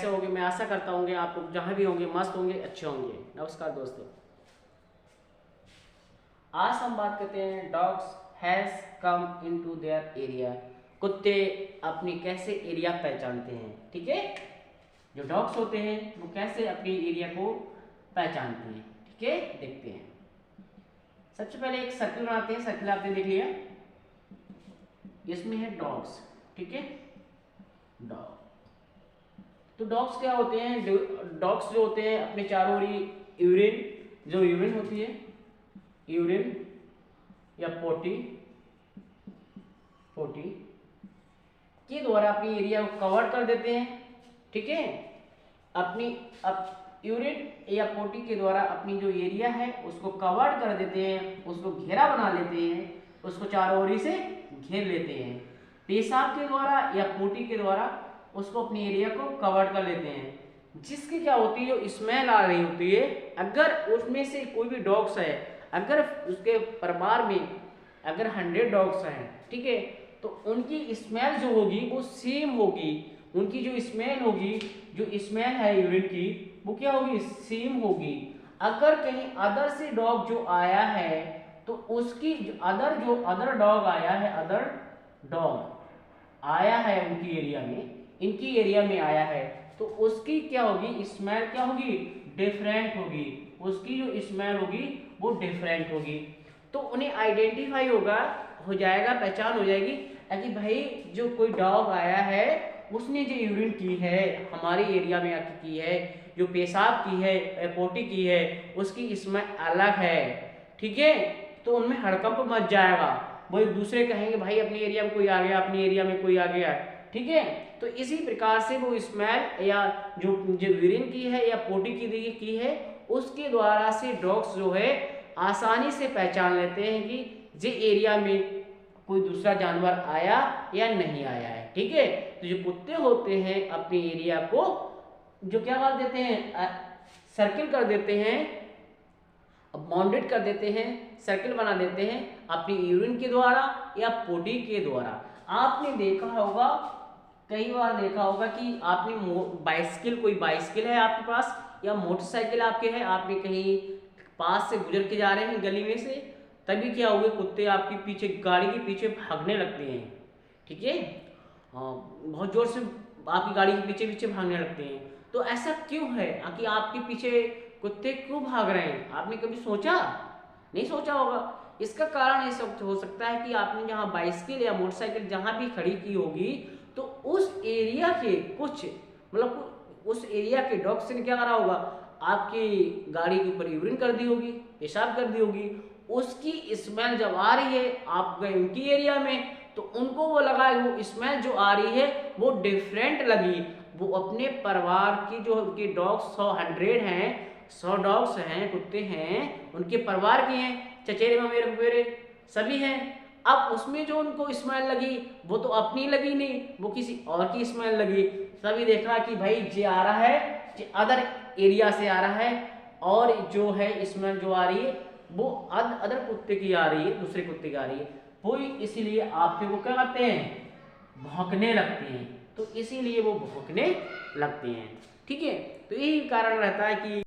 कैसे होंगे? मैं आशा करता हूँ आप लोग जहाँ भी होंगे मस्त होंगे, अच्छे होंगे। नमस्कार दोस्तों, आज हम बात करते हैं dogs has come into their area. कुत्ते अपनी कैसे एरिया पहचानते हैं, ठीक है। जो डॉग्स होते हैं वो कैसे अपनी एरिया को पहचानते हैं, ठीक है, देखते हैं। सबसे पहले एक सर्कल बनाते हैं। सर्कल आपने देख लिया, इसमें है डॉग्स, ठीक है, डॉग। तो डॉग्स क्या होते हैं? डॉग्स जो होते हैं अपने चारों ओर यूरिन, जो यूरिन होती है, यूरिन या पोटी पोटी के द्वारा अपनी एरिया को कवर कर देते हैं, ठीक है। यूरिन या पोटी के द्वारा अपनी जो एरिया है उसको कवर कर देते हैं, उसको घेरा बना लेते हैं, उसको चारों ओर से घेर लेते हैं। पेशाब के द्वारा या पोटी के द्वारा उसको अपनी एरिया को कवर कर लेते हैं, जिसकी क्या होती है, स्मेल आ रही होती है। अगर उसमें से कोई भी डॉग्स है, अगर उसके परिवार में अगर 100 डॉग्स हैं, ठीक है, तो उनकी स्मेल जो होगी वो सेम होगी। उनकी जो स्मेल होगी, जो स्मेल है यूरिन की, वो क्या होगी? सेम होगी। अगर कहीं अदर से डॉग जो आया है तो उसकी अदर डॉग आया है, अदर डॉग आया है उनकी एरिया में, इनकी एरिया में आया है, तो उसकी क्या होगी? स्मेल क्या होगी? डिफरेंट होगी। उसकी जो स्मेल होगी वो डिफरेंट होगी। तो उन्हें आइडेंटिफाई हो जाएगा, पहचान हो जाएगी कि भाई जो कोई डॉग आया है उसने जो यूरिन की है हमारी एरिया में आके की है, जो पेशाब की है, पोटी की है, उसकी स्मेल अलग है, ठीक है। तो उनमें हड़कंप मच जाएगा। वो एक दूसरे कहेंगे भाई अपनी एरिया में कोई आ गया, अपनी एरिया में कोई आ गया, ठीक है। तो इसी प्रकार से वो स्मेल या जो यूरिन की है या पोटी की है, उसके द्वारा से डॉग्स जो है आसानी से पहचान लेते हैं कि जे एरिया में कोई दूसरा जानवर आया या नहीं आया है, ठीक है। तो जो कुत्ते होते हैं अपनी एरिया को जो क्या कर देते हैं? सर्किल कर देते हैं, बाउंडेड कर देते हैं, सर्किल बना देते हैं अपनी यूरिन के द्वारा या पोटी के द्वारा। आपने देखा होगा, कई बार देखा होगा कि आपने कोई बाइसिकल है आपके पास या मोटरसाइकिल आपके है, आपने कहीं पास से गुजर के जा रहे हैं गली में से, तभी क्या हुए? कुत्ते आपके पीछे, गाड़ी के पीछे भागने लगते हैं, ठीक है। हाँ, बहुत जोर से आपकी गाड़ी के पीछे पीछे भागने लगते हैं। तो ऐसा क्यों है कि आपके पीछे कुत्ते क्यों भाग रहे हैं? आपने कभी सोचा? नहीं सोचा होगा। इसका कारण ये हो सकता है कि आपने जहाँ बाइसिकल या मोटरसाइकिल जहाँ भी खड़ी की होगी, तो उस एरिया के उस एरिया के डॉग्स ने क्या करा होगा? आपकी गाड़ी के ऊपर यूरिन कर दी होगी, पेशाब कर दी होगी। उसकी स्मेल जब आ रही है आप गए उनकी एरिया में, तो उनको वो लगा, वो स्मेल जो आ रही है वो डिफरेंट लगी। वो अपने परिवार की जो उनके डॉग्स 100 हैं, 100 डॉग्स हैं, कुत्ते हैं, उनके परिवार के हैं, चचेरे ममेरे फुफेरे सभी हैं। अब उसमें जो उनको स्मेल लगी वो तो अपनी लगी नहीं, वो किसी और की स्मेल लगी। तभी देखा कि भाई ये आ रहा है, ये अदर एरिया से आ रहा है, और जो है स्मेल जो आ रही है वो अदर कुत्ते की आ रही है, दूसरे कुत्ते की आ रही है। वो इसीलिए आपके वो क्या करते हैं? भौंकने लगते हैं। तो इसीलिए वो भौंकने लगते हैं, ठीक है। तो यही कारण रहता है कि